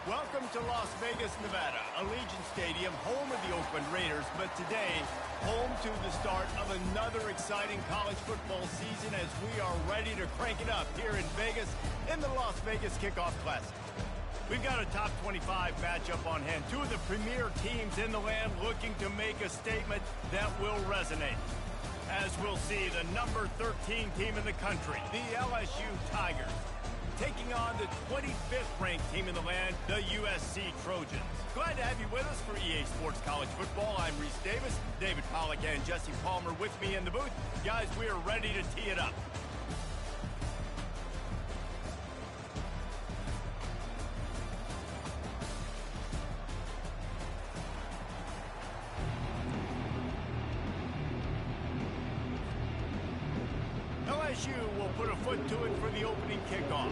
Welcome to Las Vegas, Nevada, Allegiant Stadium, home of the Oakland Raiders, but today, home to the start of another exciting college football season as we are ready to crank it up here in Vegas in the Las Vegas Kickoff Classic. We've got a top 25 matchup on hand, two of the premier teams in the land looking to make a statement that will resonate. As we'll see, the number 13 team in the country, the LSU Tigers, taking on the 25th ranked team in the land, the USC Trojans. Glad to have you with us for EA Sports College Football. I'm Reese Davis, David Pollack and Jesse Palmer with me in the booth. Guys, we are ready to tee it up. LSU will put a foot to it for the opening kickoff.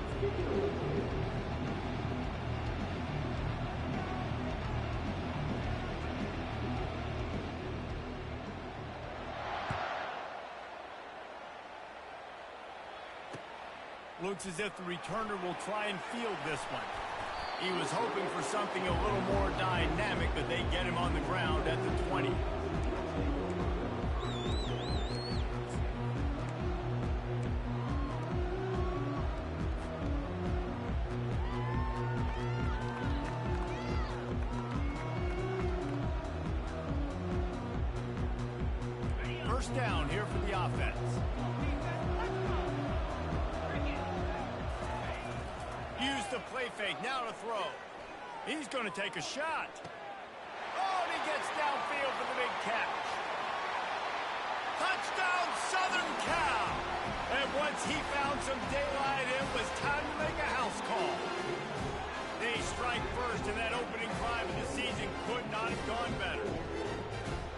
Looks as if the returner will try and field this one. He was hoping for something a little more dynamic, but they get him on the ground at the 20. First down here for the offense. Use the play fake, now to throw. He's going to take a shot. Oh, and he gets downfield for the big catch. Touchdown, Southern Cal! And once he found some daylight, it was time to make a house call. They strike first, and that opening drive of the season could not have gone better.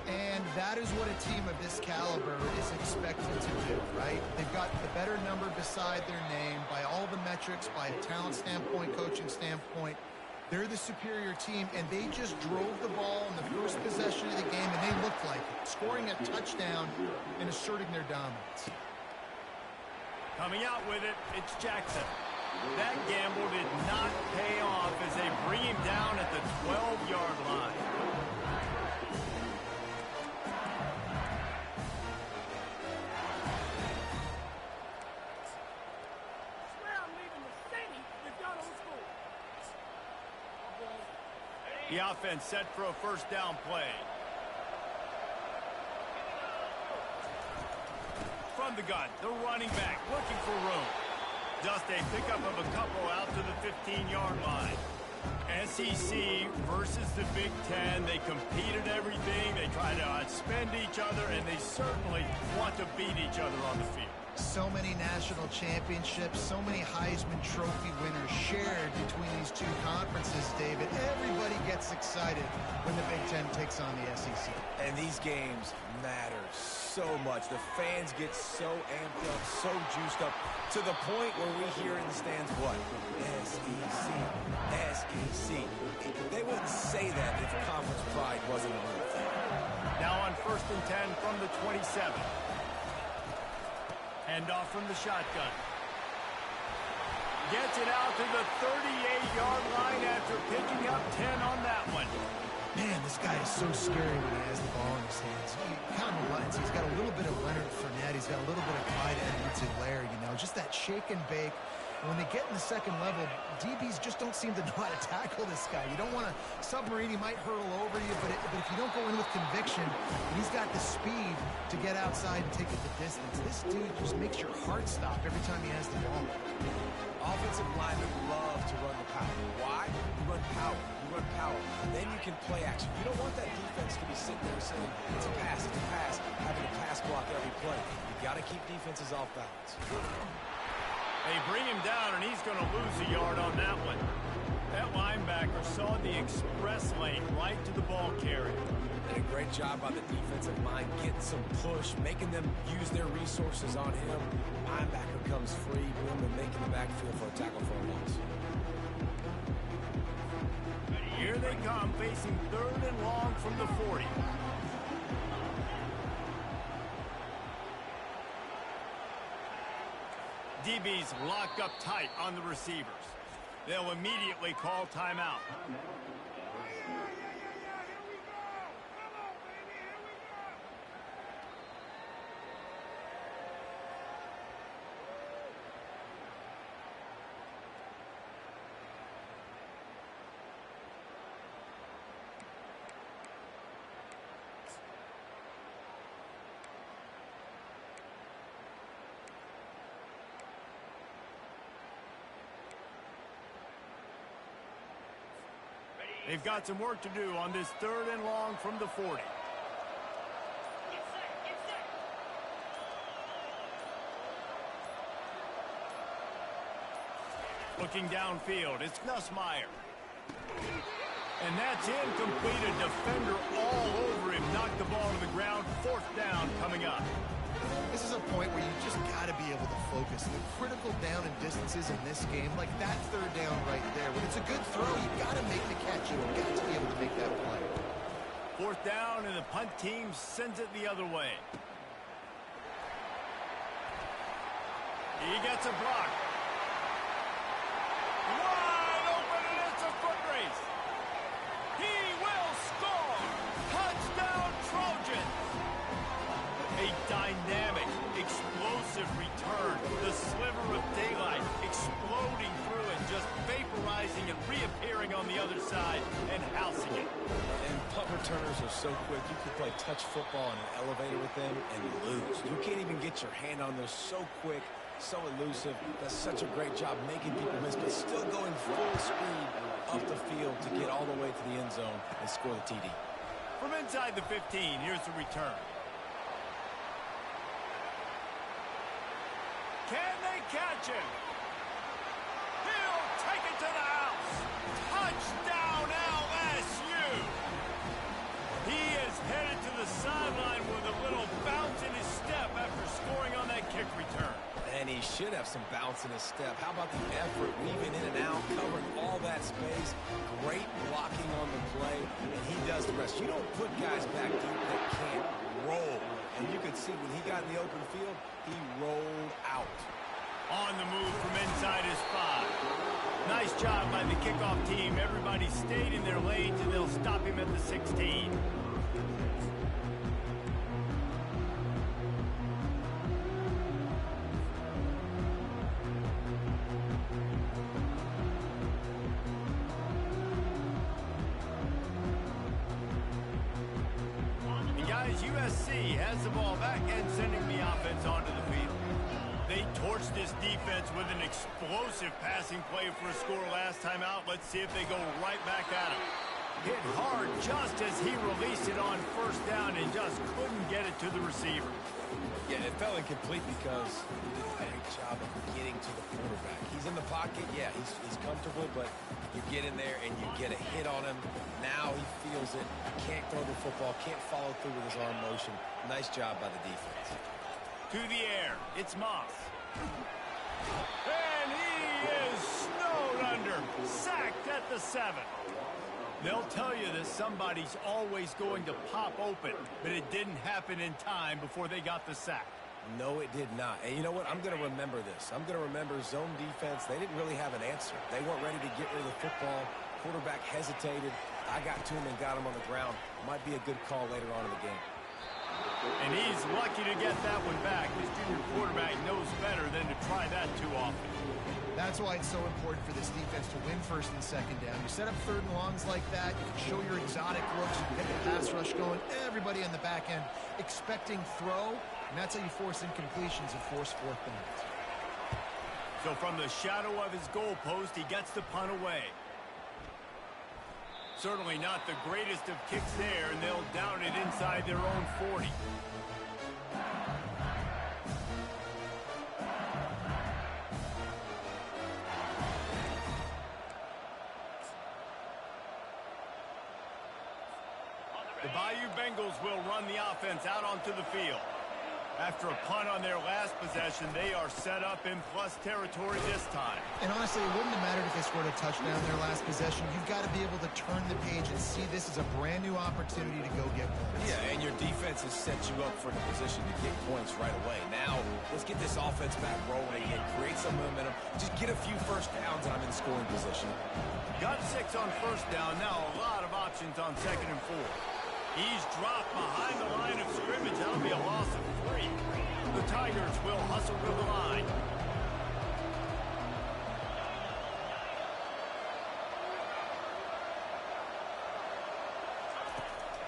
And that is what a team of this caliber is expected to do, right? They've got the better number beside their name by all the metrics, by a talent standpoint, coaching standpoint. They're the superior team, and they just drove the ball in the first possession of the game, and they looked like it, scoring a touchdown and asserting their dominance. Coming out with it, it's Jackson. That gamble did not pay off as they bring him down at the 12-yard line. The offense set for a first down play. From the gun, the running back looking for room. Just a pickup of a couple out to the 15-yard line. SEC versus the Big Ten. They compete at everything. They try to outspend each other, and they certainly want to beat each other on the field. So many national championships, so many Heisman Trophy winners shared between these two conferences, David. Everybody gets excited when the Big Ten takes on the SEC. And these games matter so much. The fans get so amped up, so juiced up, to the point where we hear in the stands, what? SEC, SEC. They wouldn't say that if conference pride wasn't a real thing. Now on 1st and 10 from the 27. Hand off from the shotgun. Gets it out to the 38-yard line after picking up 10 on that one. Man, this guy is so scary when he has the ball in his hands. He kind of runs. He's got a little bit of Leonard Fournette. He's got a little bit of Clyde Edwards-Helaire, you know, just that shake and bake. When they get in the second level, DBs just don't seem to know how to tackle this guy. You don't want to submarine. He might hurtle over you, but if you don't go in with conviction, and he's got the speed to get outside and take it the distance. This dude just makes your heart stop every time he has the ball. Offensive linemen love to run the power. Why? You run power. You run power. Then you can play action. You don't want that defense to be sitting there saying, it's a pass, having to pass block every play. You got to keep defenses off balance. They bring him down, and he's going to lose a yard on that one. That linebacker saw the express lane right to the ball carrier. Did a great job by the defensive line, getting some push, making them use their resources on him. Linebacker comes free, boom, and making the backfield for a tackle for a loss. Here they come, facing 3rd and long from the 40. DBs locked up tight on the receivers. They'll immediately call timeout. They've got some work to do on this 3rd and long from the 40. Looking downfield, it's Nussmeier. And that's incomplete. A defender all over him. Knocked the ball to the ground. 4th down coming up. This is a point where you just got to be able to focus. The critical down and distances in this game, like that 3rd down right there. When it's a good throw, you got to make the catch. You've got to be able to make that play. 4th down, and the punt team sends it the other way. He gets a block. Wide open, and it's a foot race. He will score. Touchdown, Trojans. A dynamic, explosive return. The sliver of daylight exploding through it, just vaporizing and reappearing on the other side and housing it. And punt returners are so quick. You can play touch football in an elevator with them and lose. You can't even get your hand on those. So quick, so elusive. Does such a great job making people miss, but still going full speed up the field to get all the way to the end zone and score the TD. From inside the 15, here's the return. Can they catch him? He'll take it to the house. Touchdown, LSU. He is headed to the sideline with a little bounce in his step after scoring on that kick return. And he should have some bounce in his step. How about the effort, weaving in and out, covering all that space. Great blocking on the play, and he does the rest. You don't put guys back deep that can't roll. And you could see when he got in the open field, he rolled out. On the move from inside his 5. Nice job by the kickoff team. Everybody stayed in their lanes, and they'll stop him at the 16. And guys, USC has the ball back and sending the offense onto the field. They torched this defense with an explosive passing play for a score last time out. Let's see if they go right back at him. Hit hard just as he released it on 1st down and just couldn't get it to the receiver. Yeah, it fell incomplete because he did a great job of getting to the quarterback. He's in the pocket. Yeah, he's comfortable, but you get in there and you get a hit on him. Now he feels it. Can't throw the football, can't follow through with his arm motion. Nice job by the defense. To the air, it's Moss. And he is snowed under, sacked at the 7. They'll tell you that somebody's always going to pop open, but it didn't happen in time before they got the sack. No, it did not. And you know what? I'm going to remember this. I'm going to remember zone defense. They didn't really have an answer. They weren't ready to get rid of the football. Quarterback hesitated. I got to him and got him on the ground. Might be a good call later on in the game. And he's lucky to get that one back. His junior quarterback knows better than to try that too often. That's why it's so important for this defense to win 1st and 2nd down. You set up 3rd and longs like that, you can show your exotic looks, you can get the pass rush going, everybody on the back end expecting throw, and that's how you force incompletions and force 4th downs. So from the shadow of his goal post, he gets the punt away. Certainly not the greatest of kicks there, and they'll down it inside their own 40. The Bayou Bengals will run the offense out onto the field. After a punt on their last possession, they are set up in plus territory this time. And honestly, it wouldn't have mattered if they scored a touchdown their last possession. You've got to be able to turn the page and see this as a brand new opportunity to go get points. Yeah, and your defense has set you up for the position to get points right away. Now, let's get this offense back rolling and create some momentum. Just get a few first downs and I'm in scoring position. Got 6 on first down. Now a lot of options on 2nd and 4. He's dropped behind the line of scrimmage. That'll be a loss of 3. The Tigers will hustle to the line.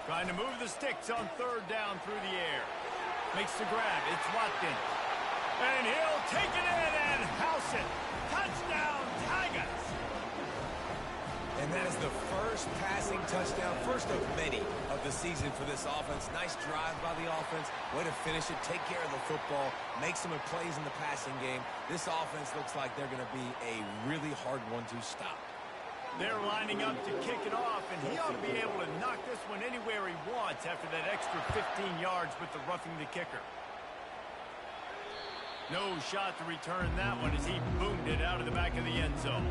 Trying to move the sticks on 3rd down through the air. Makes the grab. It's Watkins. And he'll take it in and house it. Touchdown, Tigers. And that is the first passing touchdown, first of many of the season for this offense. Nice drive by the offense. Way to finish it, take care of the football, make some plays in the passing game. This offense looks like they're going to be a really hard one to stop. They're lining up to kick it off, and he ought to be able to knock this one anywhere he wants after that extra 15 yards with the roughing the kicker. No shot to return that one as he boomed it out of the back of the end zone.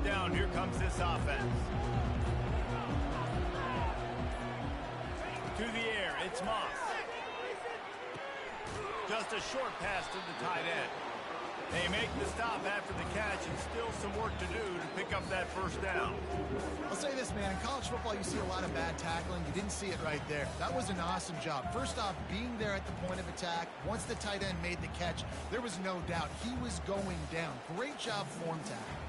Down, here comes this offense. To the air, it's Moss. Just a short pass to the tight end. They make the stop after the catch, and still some work to do to pick up that first down. I'll say this, man. In college football, you see a lot of bad tackling. You didn't see it right there. That was an awesome job. First off, being there at the point of attack. Once the tight end made the catch, there was no doubt he was going down. Great job form tackle.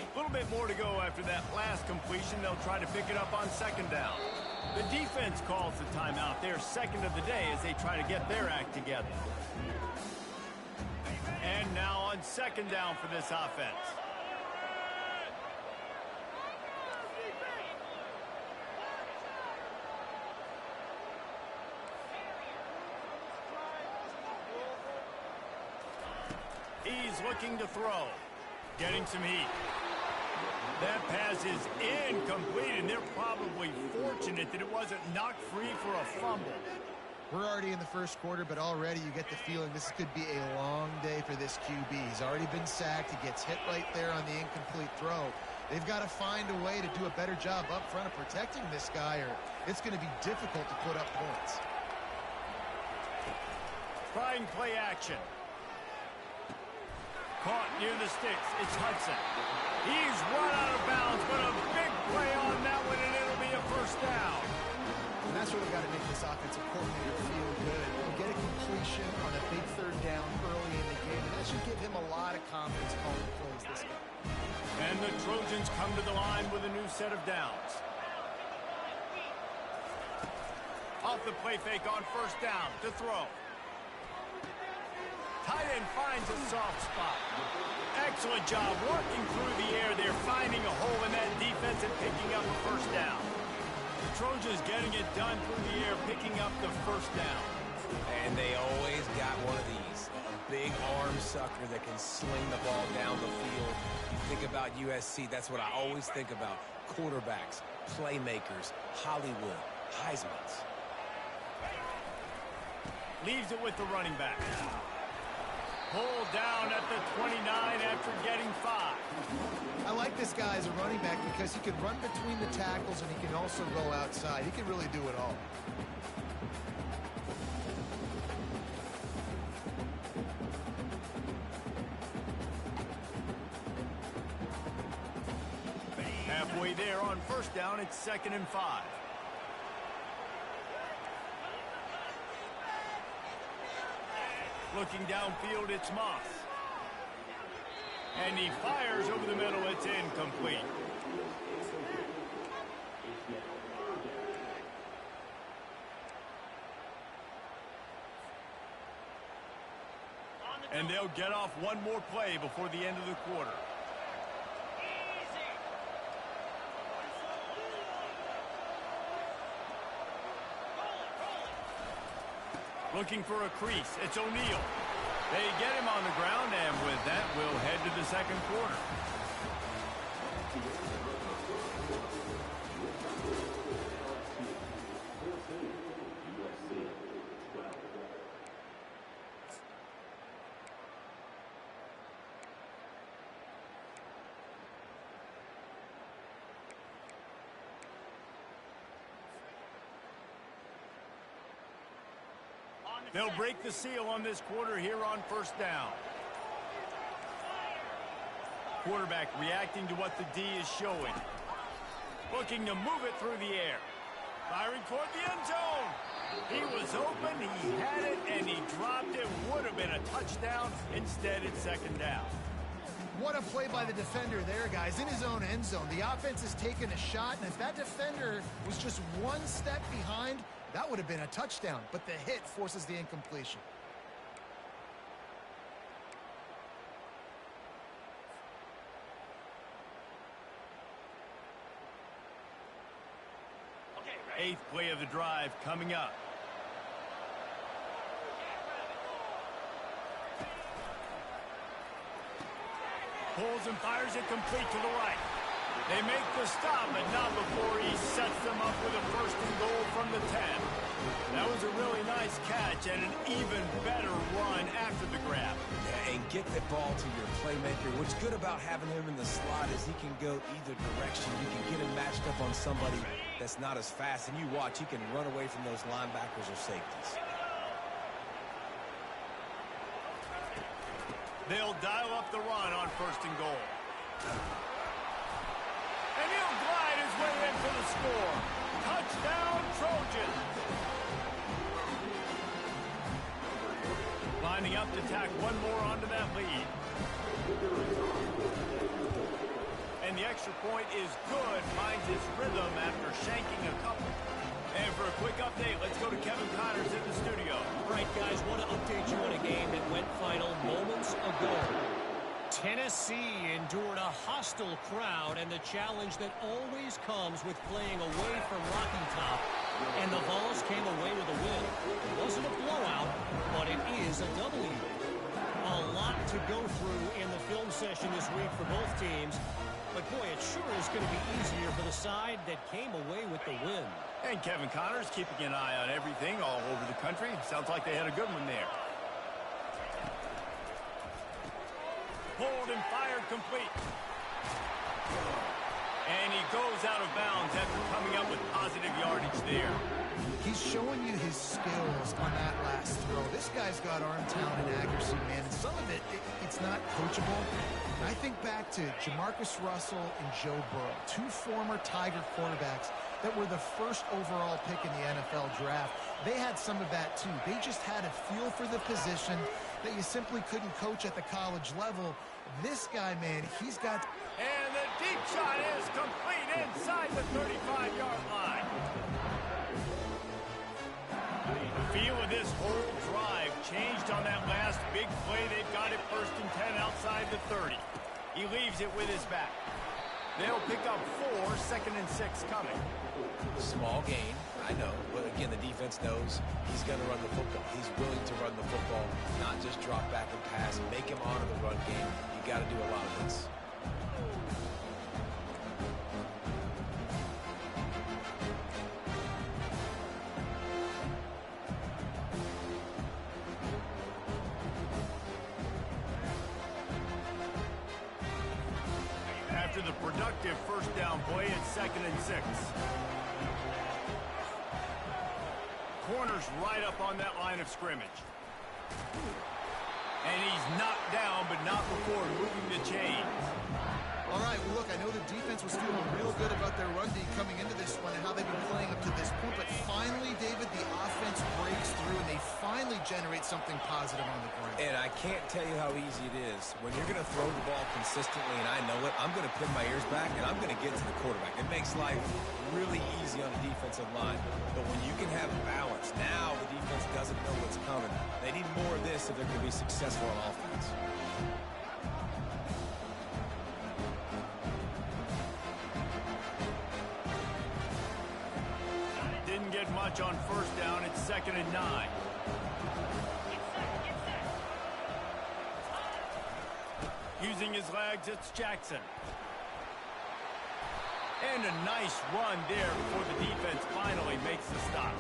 A little bit more to go after that last completion. They'll try to pick it up on 2nd down. The defense calls the timeout. Their 2nd of the day as they try to get their act together. And now on 2nd down for this offense. He's looking to throw. Getting some heat. That pass is incomplete, and they're probably fortunate that it wasn't knocked free for a fumble. We're already in the first quarter, but already you get the feeling this could be a long day for this QB. He's already been sacked. He gets hit right there on the incomplete throw. They've got to find a way to do a better job up front of protecting this guy, or it's going to be difficult to put up points. Trying play action. Caught near the sticks. It's Hudson. He's run out of bounds, but a big play on that one, and it'll be a first down. And that's really got to make this offensive coordinator feel good. You get a completion on a big 3rd down early in the game, and that should give him a lot of confidence calling plays this game. And the Trojans come to the line with a new set of downs. Off the play fake on 1st down to throw. Tight end finds a soft spot. Excellent job working through the air. They're finding a hole in that defense and picking up a first down. The Trojans getting it done through the air, picking up the first down. And they always got one of these. A big arm sucker that can sling the ball down the field. You think about USC, that's what I always think about. Quarterbacks, playmakers, Hollywood, Heismans. Leaves it with the running back. Pulled down at the 29 after getting 5. I like this guy as a running back because he can run between the tackles and he can also go outside. He can really do it all. Halfway there on 1st down, it's 2nd and 5. Looking downfield, it's Moss. And he fires over the middle. It's incomplete. On the And they'll get off one more play before the end of the quarter. Looking for a crease. It's O'Neal. They get him on the ground, and with that, we'll head to the second quarter. They'll break the seal on this quarter here on first down. Quarterback reacting to what the D is showing. Looking to move it through the air. Firing toward the end zone. He was open, he had it, and he dropped it. Would have been a touchdown. Instead, it's second down. What a play by the defender there, guys, in his own end zone. The offense has taken a shot, and if that defender was just one step behind, that would have been a touchdown, but the hit forces the incompletion. Eighth play of the drive coming up. Pulls and fires it complete to the right. They make the stop, but not before he sets them up with a first and goal from the 10. That was a really nice catch and an even better run after the grab. Yeah, and get the ball to your playmaker. What's good about having him in the slot is he can go either direction. You can get him matched up on somebody that's not as fast, and you watch, he can run away from those linebackers or safeties. They'll dial up the run on first and goal. And he'll glide his way in for the score. Touchdown, Trojans. Lining up to tack one more onto that lead. And the extra point is good. Finds his rhythm after shanking a couple. And for a quick update, let's go to Kevin Connors in the studio. All right, guys, want to update you on a game that went final moments ago. Tennessee endured a hostile crowd and the challenge that always comes with playing away from Rocky Top. And the Vols came away with a win. It wasn't a blowout, but it is a W. A lot to go through in the film session this week for both teams. But, boy, it sure is going to be easier for the side that came away with the win. And Kevin Connors keeping an eye on everything all over the country. Sounds like they had a good one there. Pulled and fired complete. And he goes out of bounds after coming up with positive yardage there. He's showing you his skills on that last throw. This guy's got arm talent and accuracy, man. And some of it's not coachable. And I think back to Jamarcus Russell and Joe Burrow, two former Tiger quarterbacks that were the first overall pick in the NFL draft. They had some of that, too. They just had a feel for the position that you simply couldn't coach at the college level. This guy, man, he's got... And the deep shot is complete inside the 35-yard line. The feel of this whole drive changed on that last big play. They've got it first and 10 outside the 30. He leaves it with his back. They'll pick up 4, second and 6 coming. Small gain, I know, but again, the defense knows he's going to run the football. He's willing to run the football, not just drop back and pass, make him honor the run game. You got to do a lot of this. After the productive first down play, it's second and 6. Corner's right up on that line of scrimmage. And he's knocked down, but not before moving the chains. All right, well, look, I know the defense was feeling real good about their run D coming into this one and how they've been playing up to this point. But finally, David, the offense breaks through and they finally generate something positive on the ground. And I can't tell you how easy it is. When you're going to throw the ball consistently, and I know it, I'm going to pin my ears back and I'm going to get to the quarterback. It makes life really easy on the defensive line. But when you can have balance, now the defense doesn't know what's coming. They need more of this if they're going to be successful on offense. Didn't get much on first down. It's 2nd and 9. Using his legs, it's Jackson. And a nice run there before the defense finally makes the stop.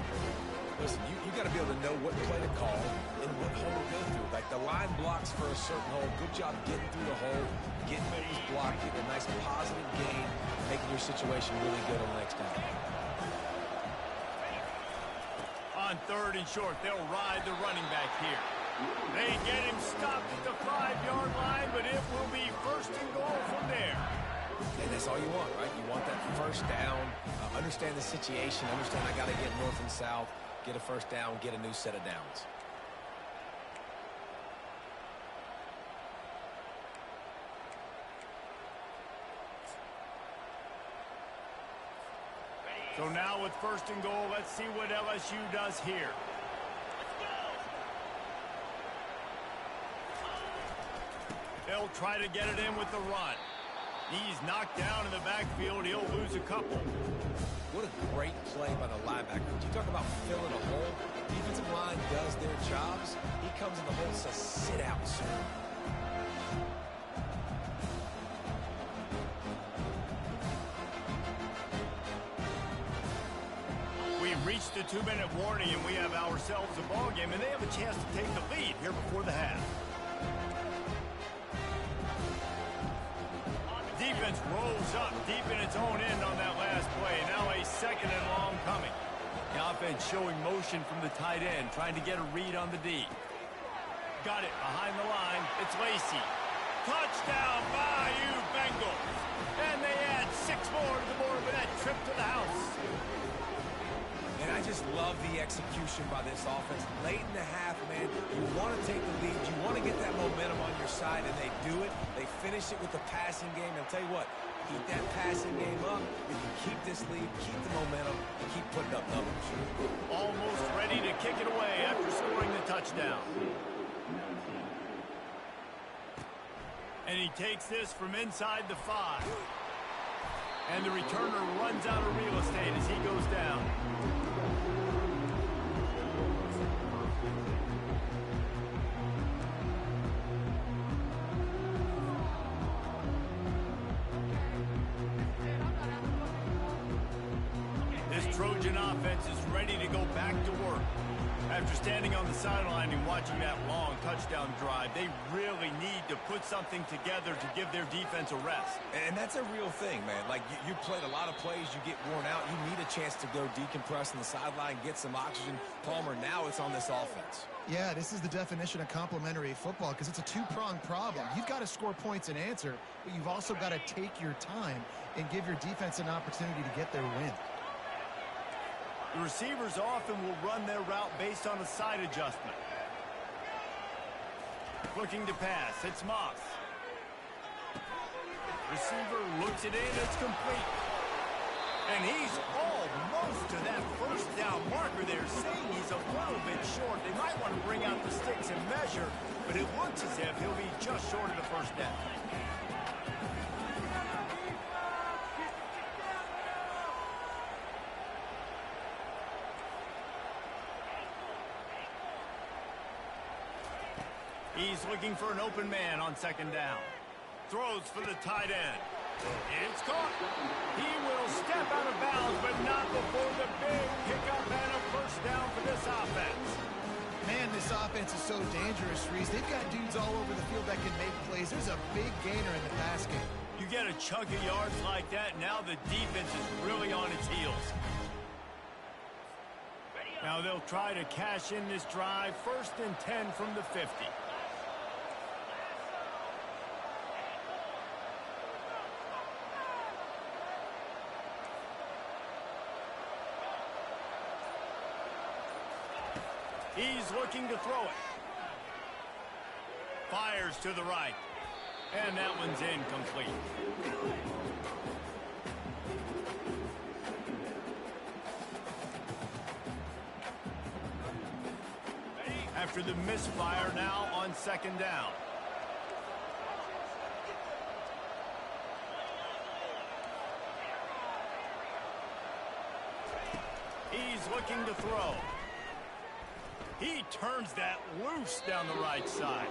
Listen, you got to be able to know what play to call and what hole to go through. Like the line blocks for a certain hole. Good job getting through the hole, getting those block, getting a nice positive gain, making your situation really good on the next down. On 3rd and short, they'll ride the running back here. They get him stopped at the 5-yard line, but it will be 1st and goal from there. And that's all you want, right? You want that first down, understand the situation, understand I got to get north and south, get a first down, get a new set of downs. So now with 1st and goal, let's see what LSU does here. They'll try to get it in with the run. He's knocked down in the backfield. He'll lose a couple. What a great play by the linebacker. You talk about filling a hole. Defensive line does their jobs. He comes in the hole and says, sit out, sir. We reached the 2-minute warning, and we have ourselves a ball game, and they have a chance to take the lead here before the half. Defense rolls up deep in its own end on that last play. Now a 2nd and long coming. The offense showing motion from the tight end, trying to get a read on the D. Got it behind the line. It's Lacey. Touchdown, Bayou Bengals. And they add 6 more to the board with that trip to the house. And I just love the execution by this offense. Late in the half, man, you want to take the lead. You want to get that momentum on your side, and they do it. They finish it with the passing game. And I'll tell you what, keep that passing game up. If you keep this lead, keep the momentum, and keep putting up numbers. Almost ready to kick it away after scoring the touchdown. And he takes this from inside the 5. And the returner runs out of real estate as he goes down. This Trojan offense is ready to go back to work. After standing on the sideline and watching that long touchdown drive, they really need to put something together to give their defense a rest. And that's a real thing, man. Like, you played a lot of plays, you get worn out. You need a chance to go decompress on the sideline, get some oxygen. Palmer, now it's on this offense. Yeah, this is the definition of complementary football because it's a two-pronged problem. You've got to score points and answer, but you've also got to take your time and give your defense an opportunity to get their win. The receivers often will run their route based on a side adjustment. Looking to pass, it's Moss. Receiver looks it in, it's complete. And he's almost to that first down marker there, saying he's a little bit short. They might want to bring out the sticks and measure, but it looks as if he'll be just short of the first down. He's looking for an open man on 2nd down. Throws for the tight end. It's caught. He will step out of bounds, but not before the big pickup and a first down for this offense. Man, this offense is so dangerous, Reese. They've got dudes all over the field that can make plays. There's a big gainer in the pass game. You get a chunk of yards like that, now the defense is really on its heels. Now they'll try to cash in this drive. 1st and 10 from the 50. He's looking to throw it. Fires to the right. And that one's incomplete. After the misfire, now on second down. He's looking to throw. He turns that loose down the right side.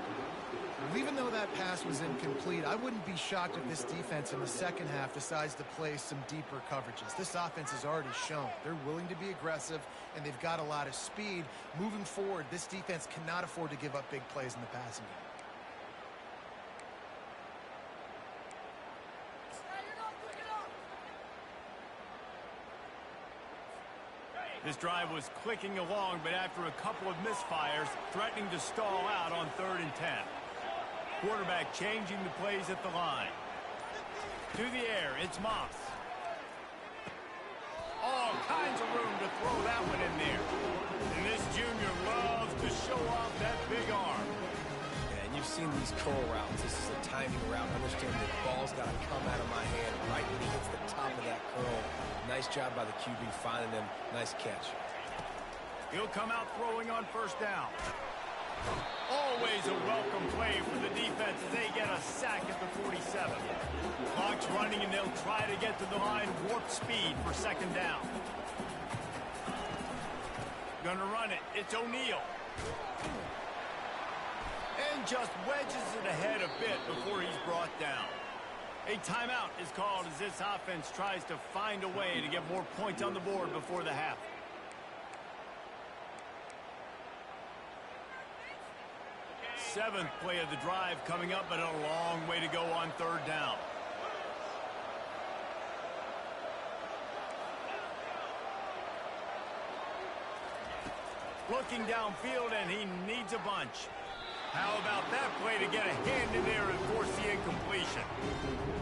Even though that pass was incomplete, I wouldn't be shocked if this defense in the second half decides to play some deeper coverages. This offense has already shown they're willing to be aggressive, and they've got a lot of speed. Moving forward, this defense cannot afford to give up big plays in the passing game. This drive was clicking along, but after a couple of misfires, threatening to stall out on 3rd and 10. Quarterback changing the plays at the line. To the air, it's Moss. All kinds of room to throw that one in there. And this junior loves to show off that big arm. Yeah, and you've seen these curl routes. This is a timing route. Understand the ball's got to come out of my hand right when he hits the top of that curl. Nice job by the QB finding him. Nice catch. He'll come out throwing on 1st down. Always a welcome play for the defense as they get a sack at the 47. Clock's running, and they'll try to get to the line warp speed for 2nd down. Gonna run it. It's O'Neal. And just wedges it ahead a bit before he's brought down. A timeout is called as this offense tries to find a way to get more points on the board before the half. Seventh play of the drive coming up, but a long way to go on 3rd down. Looking downfield, and he needs a bunch. How about that play to get a hand in there and force the incompletion?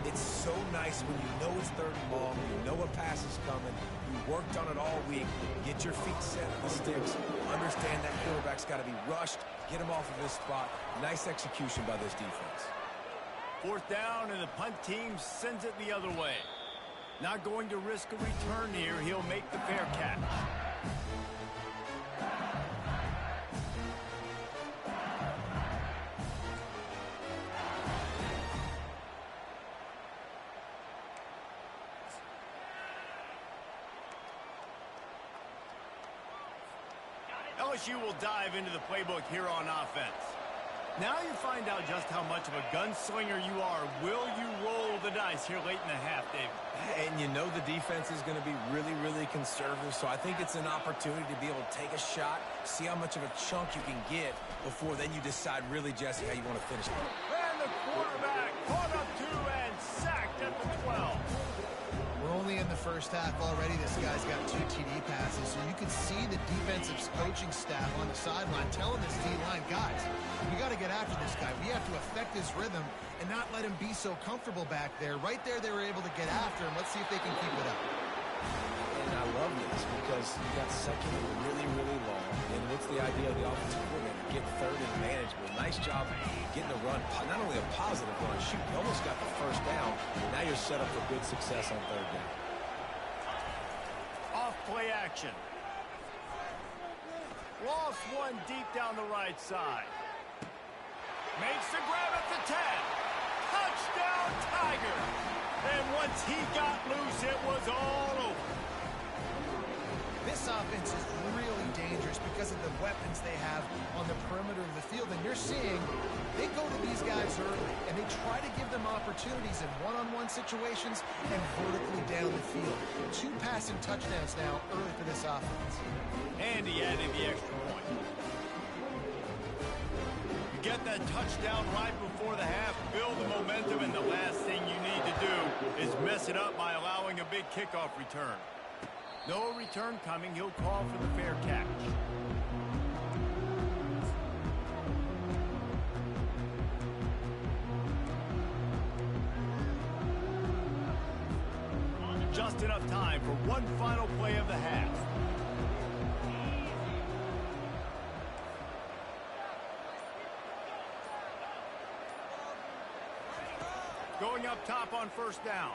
It's so nice when you know it's 3rd and long, you know a pass is coming, you worked on it all week, get your feet set at the sticks, understand that quarterback's got to be rushed, get him off of this spot. Nice execution by this defense. 4th down, and the punt team sends it the other way. Not going to risk a return here. He'll make the fair catch. LSU will dive into the playbook here on offense. Now you find out just how much of a gunslinger you are. Will you roll the dice here late in the half, David? And you know the defense is going to be really, really conservative, so I think it's an opportunity to be able to take a shot, see how much of a chunk you can get before then you decide really, Jesse, how you want to finish it. And the quarterback caught up to and sacked at the 12. We're only in the first half already. This guy's got 2 TD passes, so you can see the defensive coaching staff on the sideline telling this D-line, guys, we got to get after this guy. We have to affect his rhythm and not let him be so comfortable back there. Right there, they were able to get after him. Let's see if they can keep it up. And I love this because you got 2nd and really, really long. And what's the idea of the offensive coordinator? Get 3rd and manageable. Nice job getting a run. Not only a positive run, shoot, you almost got the 1st down. Now you're set up for good success on 3rd down. Off play action. Lost one deep down the right side. Makes the grab at the 10. Touchdown, Tiger. And once he got loose, it was all over. This offense is really dangerous because of the weapons they have on the perimeter of the field. And you're seeing they go to these guys early, and they try to give them opportunities in one-on-one situations and vertically down the field. 2 passing touchdowns now early for this offense. And he added the extra point. You get that touchdown right before the half, build the momentum, and the last thing you need to do is mess it up by allowing a big kickoff return. No return coming. He'll call for the fair catch. Just enough time for one final play of the half. stop on first down.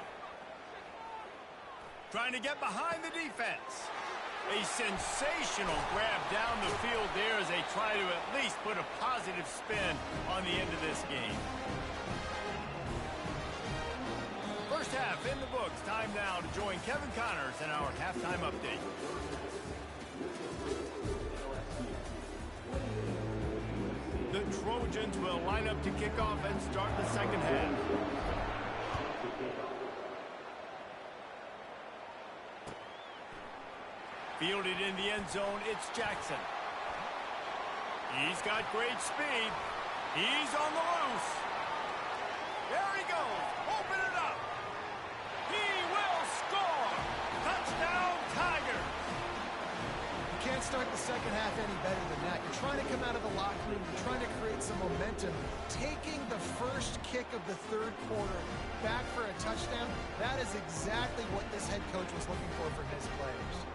Trying to get behind the defense. A sensational grab down the field there as they try to at least put a positive spin on the end of this game. First half in the books. Time now to join Kevin Connors in our halftime update. The Trojans will line up to kick off and start the second half. Fielded in the end zone, it's Jackson. He's got great speed. He's on the loose. There he goes. Open it up. He will score. Touchdown, Tigers. You can't start the second half any better than that. You're trying to come out of the locker room. You're trying to create some momentum. Taking the first kick of the third quarter back for a touchdown, that is exactly what this head coach was looking for from his players.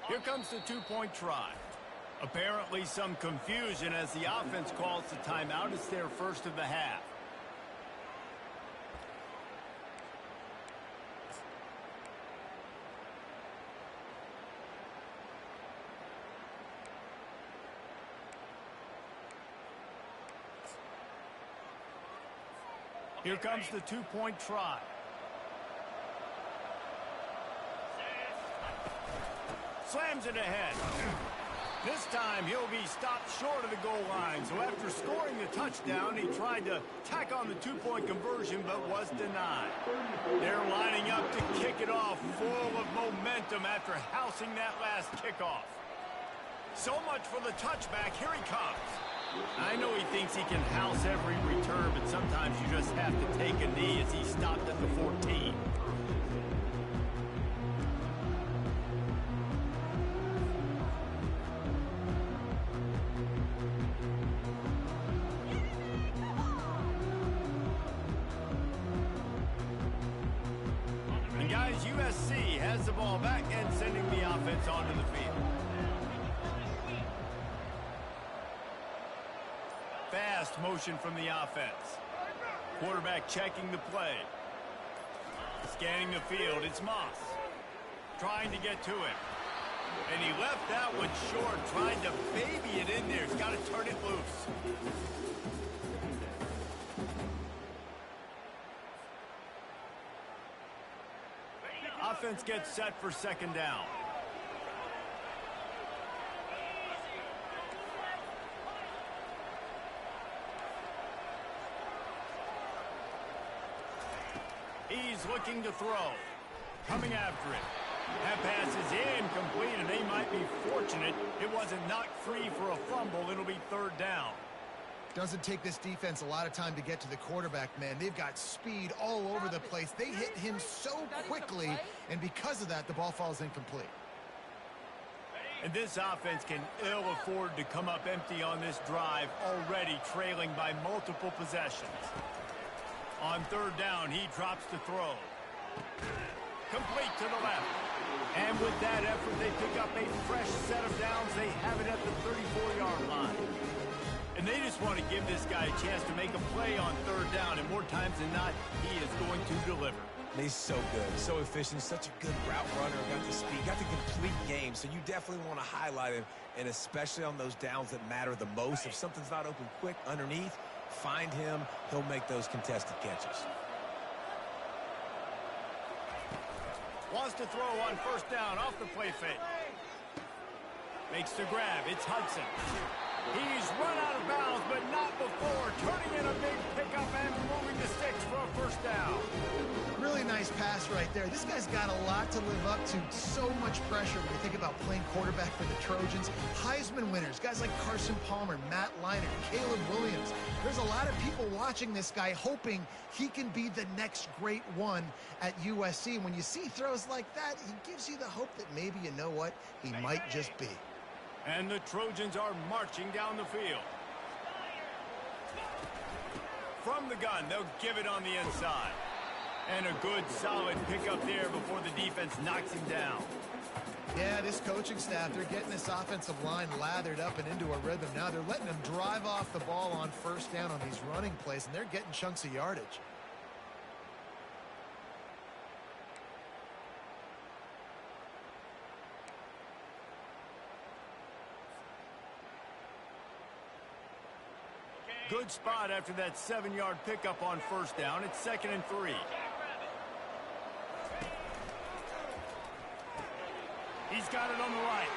Here comes the two-point try. Apparently some confusion as the offense calls the timeout. It's their first of the half. Here comes the two-point try. Slams it ahead. This time he'll be stopped short of the goal line. So after scoring the touchdown, he tried to tack on the two-point conversion but was denied. They're lining up to kick it off full of momentum after housing that last kickoff. So much for the touchback. Here he comes. I know he thinks he can house every return, but sometimes you just have to take a knee as he stopped at the 14. USC has the ball back and sending the offense onto the field. Fast motion from the offense. Quarterback checking the play. Scanning the field, it's Moss. Trying to get to him. And he left that one short, trying to baby it in there. He's got to turn it loose. Offense gets set for second down. He's looking to throw. Coming after it. That pass is incomplete, and they might be fortunate it wasn't knocked free for a fumble. It'll be third down. Doesn't take this defense a lot of time to get to the quarterback, man. They've got speed all over the place. They hit him so quickly, and because of that, the ball falls incomplete. And this offense can ill afford to come up empty on this drive, already trailing by multiple possessions. On third down, he drops to throw. Complete to the left. And with that effort, they pick up a fresh set of downs. They have it at the 34-yard line. And they just want to give this guy a chance to make a play on third down, and more times than not, he is going to deliver. He's so good, so efficient, such a good route runner, got the speed, got the complete game, so you definitely want to highlight him, and especially on those downs that matter the most. If something's not open quick underneath, find him, he'll make those contested catches. Wants to throw on first down off the play fake. Makes the grab, it's Hudson. He's run out of bounds, but not before. Turning in a big pickup and moving the sticks for a first down. Really nice pass right there. This guy's got a lot to live up to. So much pressure when you think about playing quarterback for the Trojans. Heisman winners, guys like Carson Palmer, Matt Leinart, Caleb Williams. There's a lot of people watching this guy, hoping he can be the next great one at USC. When you see throws like that, he gives you the hope that maybe, you know what, he might just be. And the Trojans are marching down the field. From the gun, they'll give it on the inside. And a good, solid pickup there before the defense knocks him down. Yeah, this coaching staff, they're getting this offensive line lathered up and into a rhythm. Now they're letting them drive off the ball on first down on these running plays, and they're getting chunks of yardage. Good spot after that 7-yard pickup on first down. It's 2nd and 3. He's got it on the right.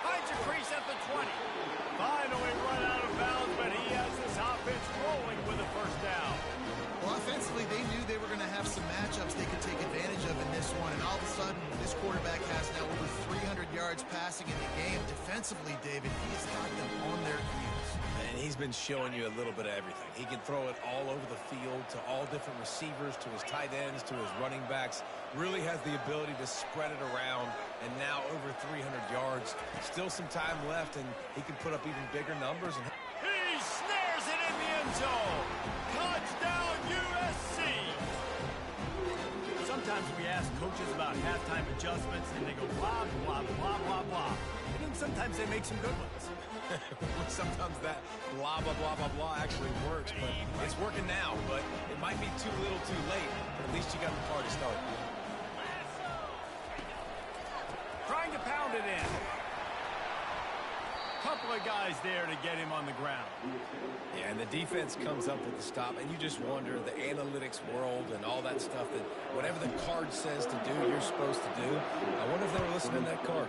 Finds a crease at the 20. Finally run out of bounds, but he has this offense rolling with a first down. Well, offensively, they knew they were going to have some matchups they could take advantage of in this one, and all of a sudden, this quarterback has now over 300 yards passing in the game. Defensively, David, he's got them on their heels. And he's been showing you a little bit of everything. He can throw it all over the field to all different receivers, to his tight ends, to his running backs. Really has the ability to spread it around, and now over 300 yards. Still some time left, and he can put up even bigger numbers. And he snares it in the end zone. Touchdown, USC. Sometimes we ask coaches about halftime adjustments, and they go blah, blah, blah, blah, blah. And then sometimes they make some good ones. Sometimes that blah, blah, blah, blah, blah actually works, but it's working now. But it might be too little too late, but at least you got the party started. Trying to pound it in. Couple of guys there to get him on the ground. Yeah, and the defense comes up with the stop, and you just wonder, the analytics world and all that stuff, that whatever the card says to do, you're supposed to do. I wonder if they were listening to that card.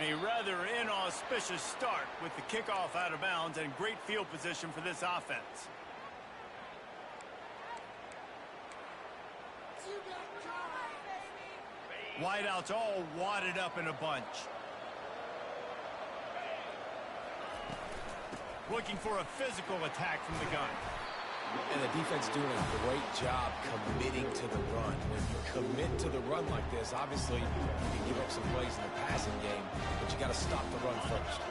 A rather inauspicious start with the kickoff out of bounds and great field position for this offense. Wideouts all wadded up in a bunch. Looking for a physical attack from the gun. And the defense doing a great job committing to the run. When you commit to the run like this, obviously you can give up some plays in the passing game, but you got to stop the run first.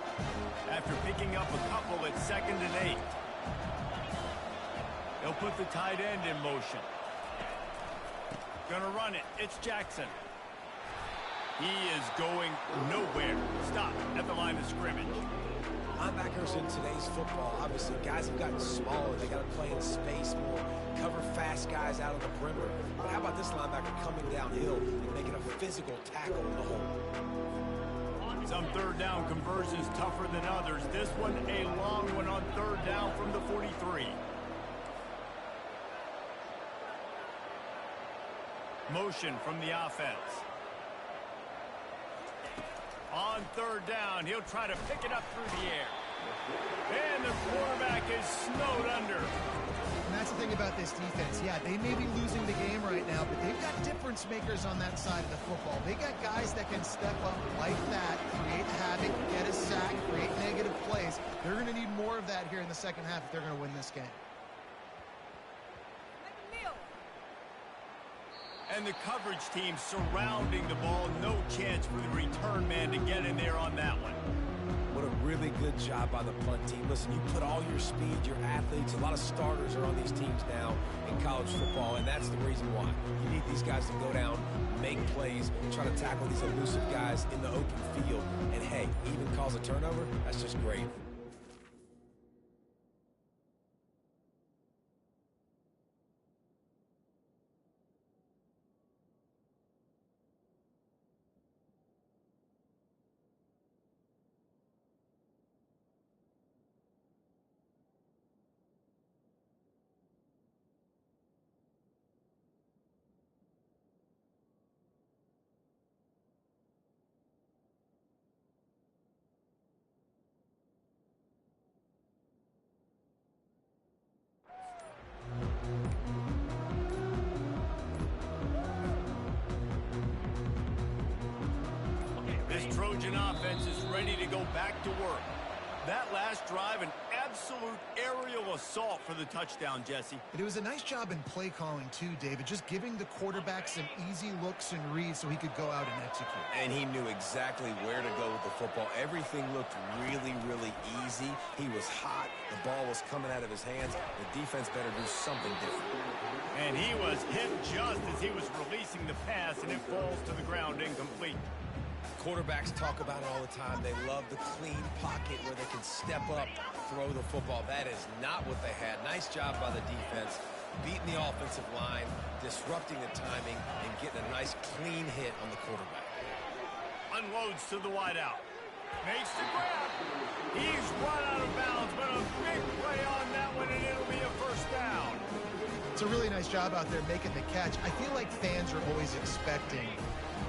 After picking up a couple at 2nd and 8. They'll put the tight end in motion. Gonna run it. It's Jackson. He is going nowhere. Stop at the line of scrimmage. Linebackers in today's football, obviously, guys have gotten smaller. They got to play in space more, cover fast guys out of the perimeter. But how about this linebacker coming downhill and making a physical tackle in the hole? Some third down conversions tougher than others. This one, a long one on third down from the 43. Motion from the offense. On third down, he'll try to pick it up through the air. And the quarterback is snowed under. And that's the thing about this defense. Yeah, they may be losing the game right now, but they've got difference makers on that side of the football. They got guys that can step up like that, create havoc, get a sack, create negative plays. They're going to need more of that here in the second half if they're going to win this game. And the coverage team surrounding the ball. No chance for the return man to get in there on that one. What a really good job by the punt team. Listen, you put all your speed, your athletes, a lot of starters are on these teams now in college football, and that's the reason why. You need these guys to go down, make plays, try to tackle these elusive guys in the open field, and hey, even cause a turnover, that's just great. This Trojan offense is ready to go back to work. That last drive, an absolute aerial assault for the touchdown, Jesse. And it was a nice job in play calling too, David, just giving the quarterback some easy looks and reads so he could go out and execute. And he knew exactly where to go with the football. Everything looked really, really easy. He was hot. The ball was coming out of his hands. The defense better do something different. And he was hit just as he was releasing the pass, and it falls to the ground incomplete. Quarterbacks talk about it all the time. They love the clean pocket where they can step up, throw the football. That is not what they had. Nice job by the defense, beating the offensive line, disrupting the timing, and getting a nice clean hit on the quarterback. Unloads to the wideout. Makes the grab. He's run out of bounds, but a big play on that one, and it'll be a first down. It's a really nice job out there making the catch. I feel like fans are always expecting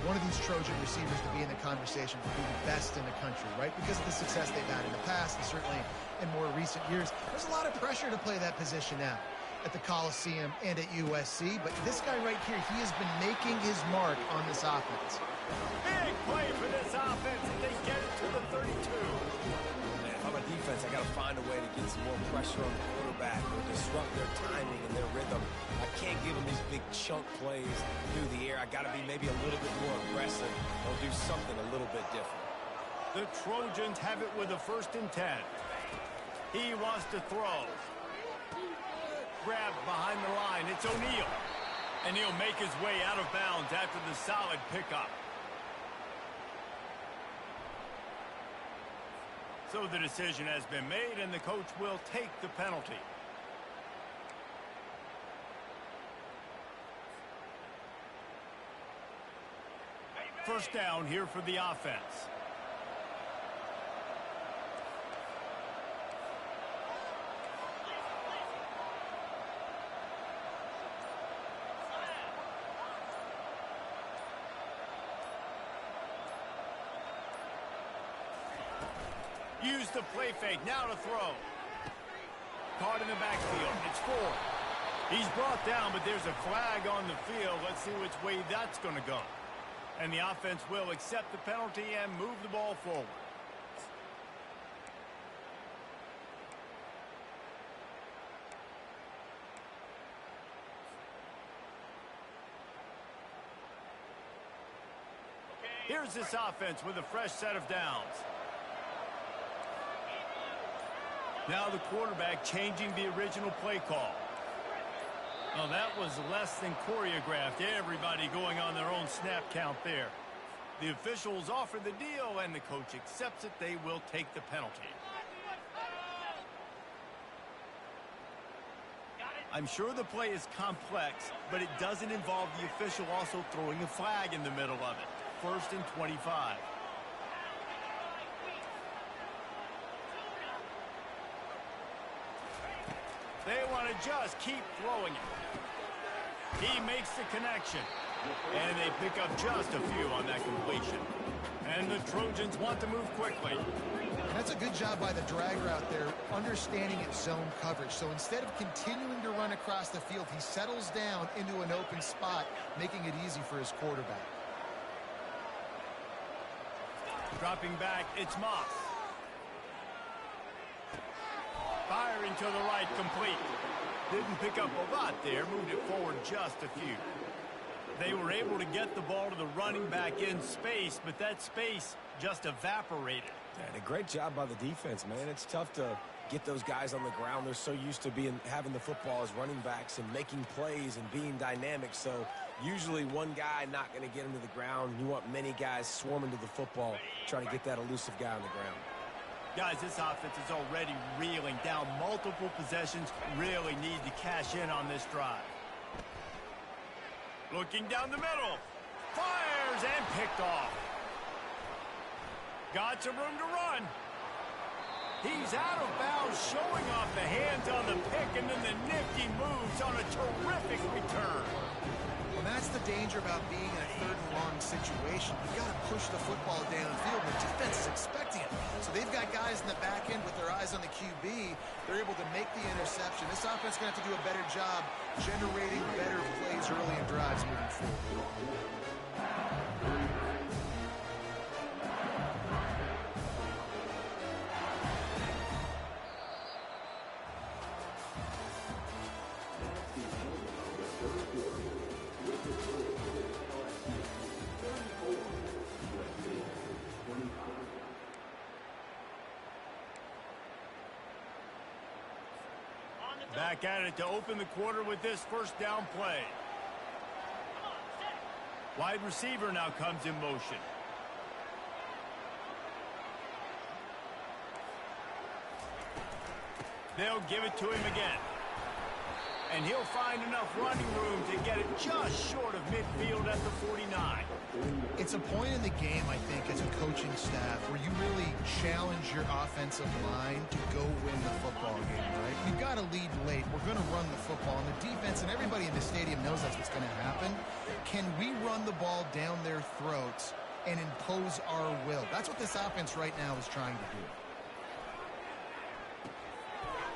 one of these Trojan receivers to be in the conversation for being the best in the country, right? Because of the success they've had in the past and certainly in more recent years. There's a lot of pressure to play that position now at the Coliseum and at USC, but this guy right here, he has been making his mark on this offense. Big play for this offense, and they get it to the 32. Man, if I'm a defense, I got to find a way to get some more pressure on the quarterback or disrupt their timing and their rhythm. I can't give them these big chunk plays through the air. I got to be maybe a little bit more aggressive or do something a little bit different. The Trojans have it with a 1st and 10. He wants to throw. Grab behind the line. It's O'Neal. And he'll make his way out of bounds after the solid pickup. So the decision has been made, and the coach will take the penalty. First down here for the offense. Use the play fake, now to throw. Caught in the backfield, it's 4. He's brought down, but there's a flag on the field. Let's see which way that's going to go. And the offense will accept the penalty and move the ball forward. Here's this offense with a fresh set of downs. Now the quarterback changing the original play call. Oh, that was less than choreographed. Everybody going on their own snap count there. The officials offer the deal, and the coach accepts it. They will take the penalty. I'm sure the play is complex, but it doesn't involve the official also throwing a flag in the middle of it. 1st and 25. They want to just keep throwing it. He makes the connection. And they pick up just a few on that completion. And the Trojans want to move quickly. And that's a good job by the drag route there, understanding its zone coverage. So instead of continuing to run across the field, he settles down into an open spot, making it easy for his quarterback. Dropping back, it's Moss. Firing to the right, complete. Didn't pick up a lot there, moved it forward just a few. They were able to get the ball to the running back in space, but that space just evaporated. And a great job by the defense, man. It's tough to get those guys on the ground. They're so used to having the football as running backs and making plays and being dynamic. So usually one guy not going to get him to the ground. You want many guys swarming to the football, trying to get that elusive guy on the ground. Guys, this offense is already reeling down multiple possessions. Really need to cash in on this drive. Looking down the middle. Fires and picked off. Got some room to run. He's out of bounds, showing off the hands on the pick, and then the nifty moves on a terrific return. And that's the danger about being in a 3rd and long situation. You've got to push the football downfield, and the defense is expecting it. So they've got guys in the back end with their eyes on the QB. They're able to make the interception. This offense is going to have to do a better job generating better plays early in drives moving forward. Back at it to open the quarter with this first down play. Wide receiver now comes in motion. They'll give it to him again. And he'll find enough running room to get it just short of midfield at the 49. It's a point in the game, I think, as a coaching staff where you really challenge your offensive line to go win the football game, right? We've got to lead late. We're going to run the football. And the defense and everybody in the stadium knows that's what's going to happen. Can we run the ball down their throats and impose our will? That's what this offense right now is trying to do.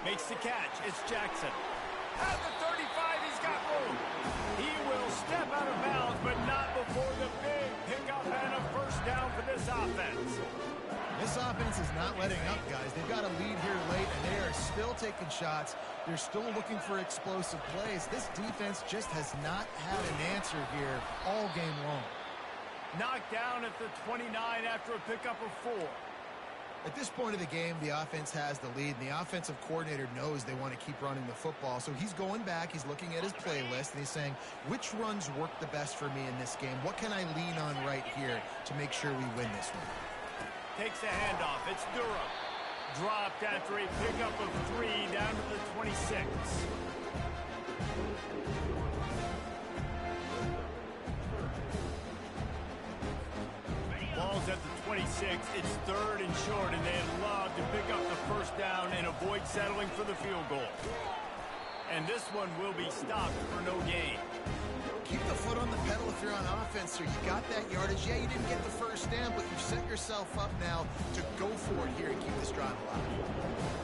Makes the catch. It's Jackson. At the 35, he's got room. He will step out of bounds, but not before the big pickup and a first down for this offense. This offense is not letting up, guys. They've got a lead here late, and they are still taking shots. They're still looking for explosive plays. This defense just has not had an answer here all game long. Knocked down at the 29 after a pickup of 4. At this point of the game, the offense has the lead, and the offensive coordinator knows they want to keep running the football. So he's going back, he's looking at his playlist, and he's saying, which runs work the best for me in this game? What can I lean on right here to make sure we win this one? Takes a handoff. It's Durham. Dropped after a pickup of 3 down to the 26. Ball's at the 26. It's 3rd and short, and they'd love to pick up the first down and avoid settling for the field goal. And this one will be stopped for no gain. Keep the foot on the pedal if you're on offense, sir. You got that yardage. Yeah, you didn't get the first down, but you've set yourself up now to go for it here and keep this drive alive.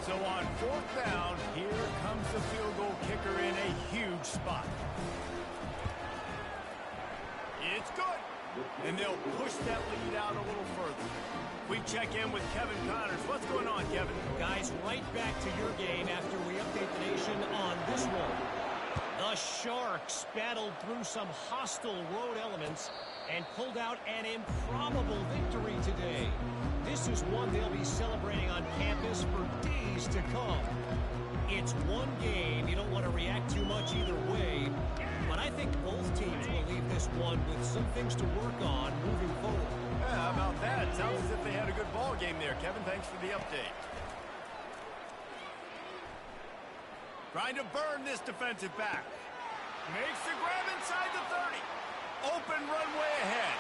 So on 4th down, here comes the field goal kicker in a huge spot. It's good. And they'll push that lead out a little further. We check in with Kevin Connors. What's going on, Kevin? Guys, right back to your game after we update the nation on this one. The Sharks battled through some hostile road elements and pulled out an improbable victory today. This is one they'll be celebrating on campus for days to come. It's one game. You don't want to react too much either way. But I think both teams will leave this one with some things to work on moving forward. Yeah, how about that? Sounds as if they had a good ball game there, Kevin. Thanks for the update. Trying to burn this defensive back. Makes the grab inside the 30. Open runway ahead.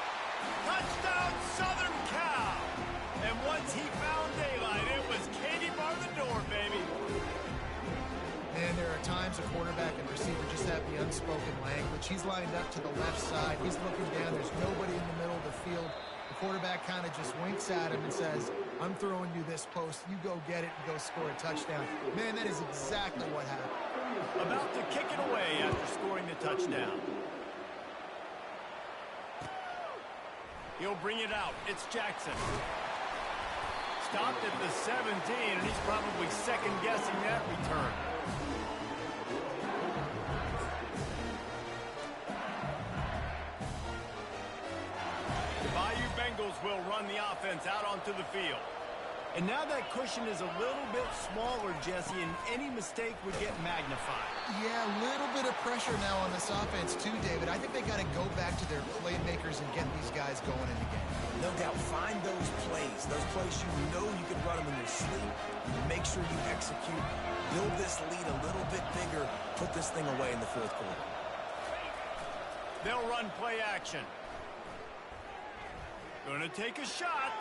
Touchdown, Southern Cal. And once he found daylight, it was Katie bar the door, baby. And there are times a quarterback and receiver just have the unspoken language. He's lined up to the left side. He's looking down. There's nobody in the middle of the field. The quarterback kind of just winks at him and says, I'm throwing you this post. You go get it and go score a touchdown. Man, that is exactly what happened. About to kick it away after scoring the touchdown. He'll bring it out. It's Jackson. Stopped at the 17, and he's probably second-guessing that return. The Bayou Bengals will run the offense out onto the field. And now that cushion is a little bit smaller, Jesse, and any mistake would get magnified. Yeah, a little bit of pressure now on this offense too, David. I think they got to go back to their playmakers and get these guys going in the game. No doubt. Find those plays you know you can run them in your sleep. Make sure you execute. Build this lead a little bit bigger. Put this thing away in the 4th quarter. They'll run play action. Gonna take a shot.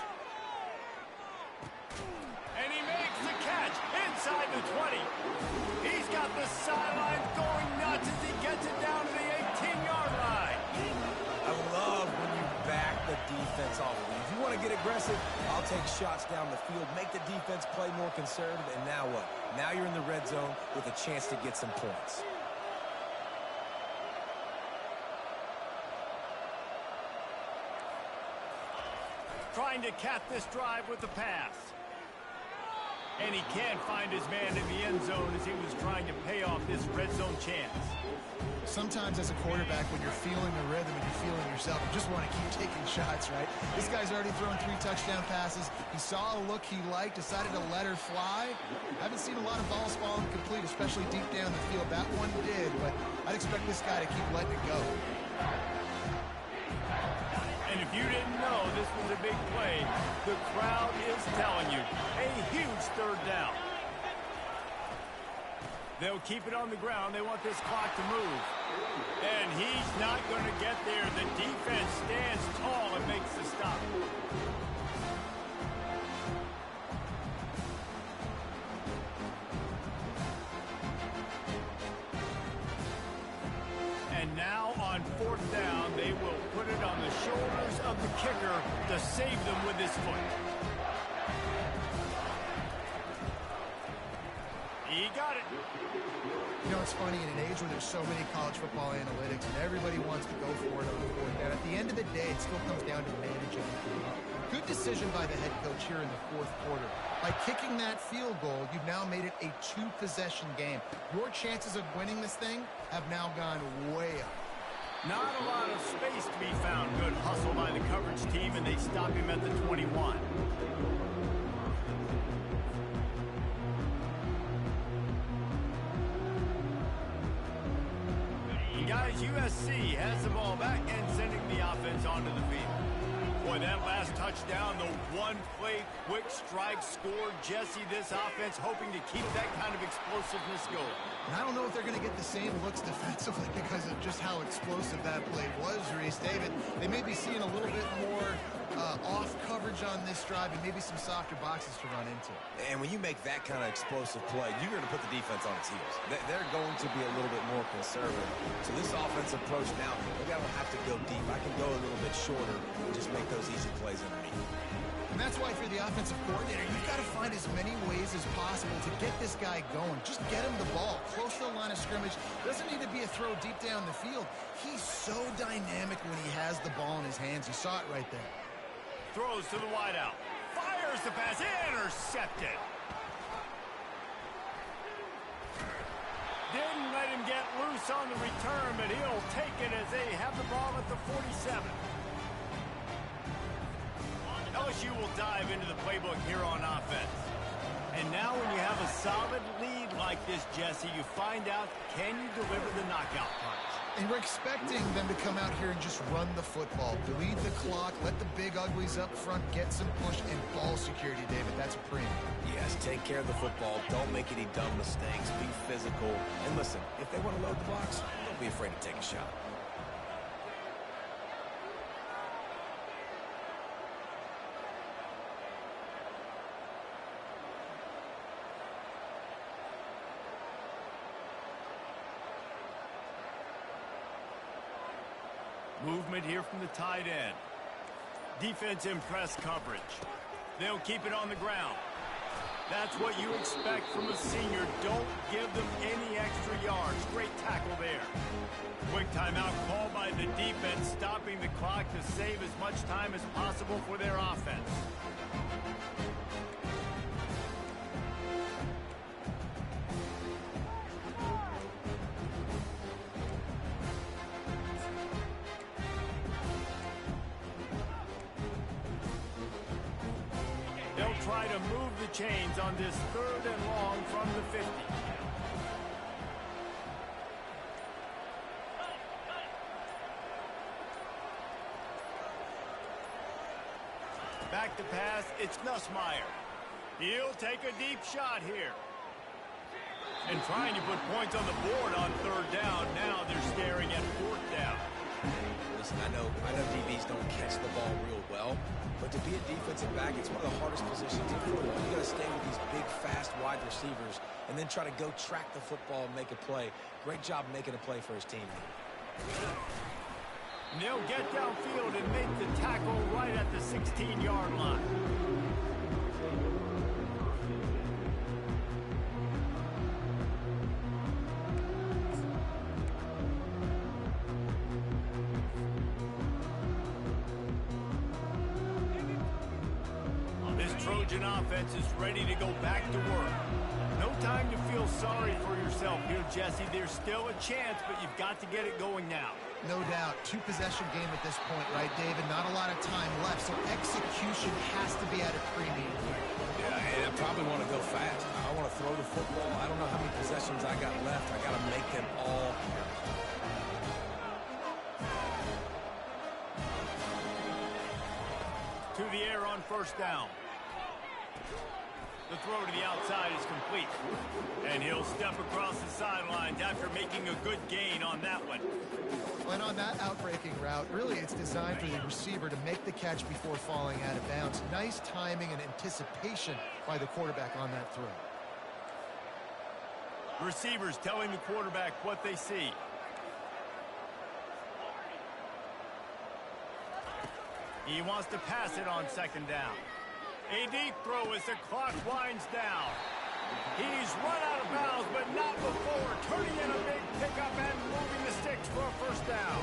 And he makes the catch inside the 20. He's got the sidelines going nuts as he gets it down to the 18-yard line. I love when you back the defense off. If you want to get aggressive, I'll take shots down the field, make the defense play more conservative, and now what? Now you're in the red zone with a chance to get some points. Trying to cap this drive with the pass. And he can't find his man in the end zone as he was trying to pay off this red zone chance. Sometimes as a quarterback, when you're feeling the rhythm and you're feeling yourself, you just want to keep taking shots, right? This guy's already thrown 3 touchdown passes. He saw a look he liked, decided to let her fly. Haven't seen a lot of balls fall incomplete, especially deep down the field. That one did, but I'd expect this guy to keep letting it go. And if you didn't know this was a big play, the crowd is telling you, a huge third down. They'll keep it on the ground. They want this clock to move. And he's not going to get there. The defense stands tall and makes the stop. And now on 4th down, they will put it on the shoulders of the kicker to save them with his foot. He got it. You know, it's funny, in an age where there's so many college football analytics and everybody wants to go for it on the 4th down, at the end of the day, it still comes down to managing the game. Good decision by the head coach here in the 4th quarter. By kicking that field goal, you've now made it a 2-possession game. Your chances of winning this thing have now gone way up. Not a lot of space to be found. Good hustle by the coverage team, and they stop him at the 21. Guys, USC has the ball back and sending the offense onto the field. Boy, that last touchdown, the one-play quick strike score. Jesse, this offense hoping to keep that kind of explosiveness going. And I don't know if they're going to get the same looks defensively because of just how explosive that play was, Reese. David, they may be seeing a little bit more off coverage on this drive and maybe some softer boxes to run into. And when you make that kind of explosive play, you're going to put the defense on its heels. They're going to be a little bit more conservative. So this offensive approach now, maybe I don't have to go deep. I can go a little bit shorter and just make those easy plays underneath. And that's why if you're the offensive coordinator, you've got to find as many ways as possible to get this guy going. Just get him the ball close to the line of scrimmage. Doesn't need to be a throw deep down the field. He's so dynamic when he has the ball in his hands. You saw it right there. Throws to the wideout. Fires the pass. Intercepted. Didn't let him get loose on the return, but he'll take it as they have the ball at the 47. LSU will dive into the playbook here on offense. And now when you have a solid lead like this, Jesse, you find out, can you deliver the knockout punch? And we're expecting them to come out here and just run the football. Bleed the clock, let the big uglies up front, get some push, and ball security, David. That's a premium. Yes, take care of the football. Don't make any dumb mistakes. Be physical. And listen, if they want to load the box, don't be afraid to take a shot. Movement here from the tight end. Defense in press coverage. They'll keep it on the ground. That's what you expect from a senior. Don't give them any extra yards. Great tackle there. Quick timeout called by the defense, stopping the clock to save as much time as possible for their offense. Try to move the chains on this 3rd and long from the 50. Back to pass, it's Nussmeier. He'll take a deep shot here. And trying to put points on the board on 3rd down. Now they're staring at 4th down. Listen, I know DBs don't catch the ball real well, but to be a defensive back, it's one of the hardest positions in football. You got to stay with these big, fast, wide receivers and then try to go track the football and make a play. Great job making a play for his team. And they'll get downfield and make the tackle right at the 16-yard line. Trojan offense is ready to go back to work. No time to feel sorry for yourself here, Jesse. There's still a chance, but you've got to get it going now. No doubt. Two-possession game at this point, right, David? Not a lot of time left, so execution has to be at a premium here. Yeah, and I probably want to go fast. I want to throw the football. I don't know how many possessions I got left. I got to make them all count. To the air on first down. The throw to the outside is complete. And he'll step across the sidelines after making a good gain on that one. And on that outbreaking route, really it's designed for the receiver to make the catch before falling out of bounds. Nice timing and anticipation by the quarterback on that throw. Receivers telling the quarterback what they see. He wants to pass it on second down. A deep throw as the clock winds down. He's run out of bounds, but not before turning in a big pickup and moving the sticks for a first down.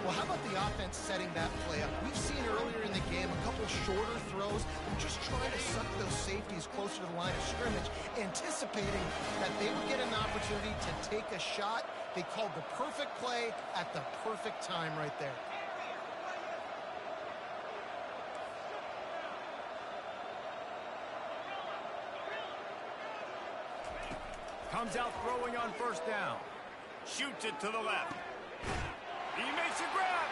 Well, how about the offense setting that play up? We've seen earlier in the game a couple shorter throws. They're just trying to suck those safeties closer to the line of scrimmage, anticipating that they would get an opportunity to take a shot. They called the perfect play at the perfect time right there. Comes out throwing on first down. Shoots it to the left. He makes a grab.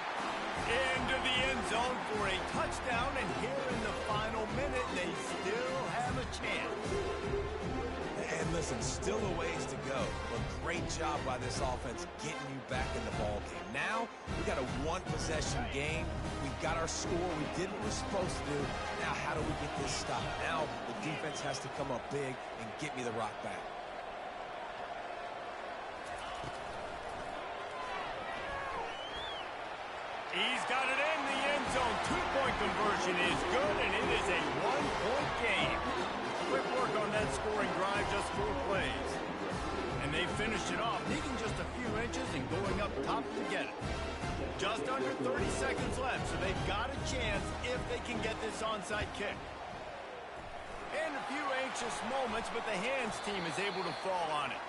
Into the end zone for a touchdown. And here in the final minute, they still have a chance. And listen, still a ways to go. But great job by this offense getting you back in the ball game. Now, we got a one-possession game. We've got our score. We did what we're supposed to do. Now, how do we get this stopped? Now, the defense has to come up big and get me the rock back. He's got it in the end zone. Two-point conversion is good, and it is a one-point game. Quick work on that scoring drive, just 4 plays. And they finished it off, needing just a few inches and going up top to get it. Just under 30 seconds left, so they've got a chance if they can get this onside kick. And a few anxious moments, but the hands team is able to fall on it.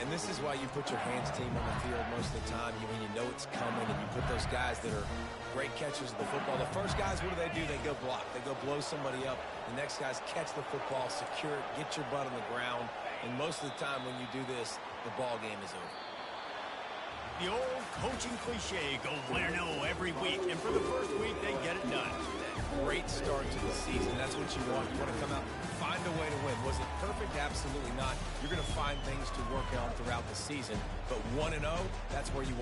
And this is why you put your hands team on the field most of the time when you know it's coming, and you put those guys that are great catchers of the football. The first guys, what do? They go block. They go blow somebody up. The next guys catch the football, secure it, get your butt on the ground. And most of the time when you do this, the ball game is over. The old coaching cliche, go win or no every week. And for the first week, they get it done. Great start to the season. That's what you want. You want to come out, find a way to win. Was it perfect? Absolutely not. You're going to find things to work on throughout the season. But 1-0, that's where you want.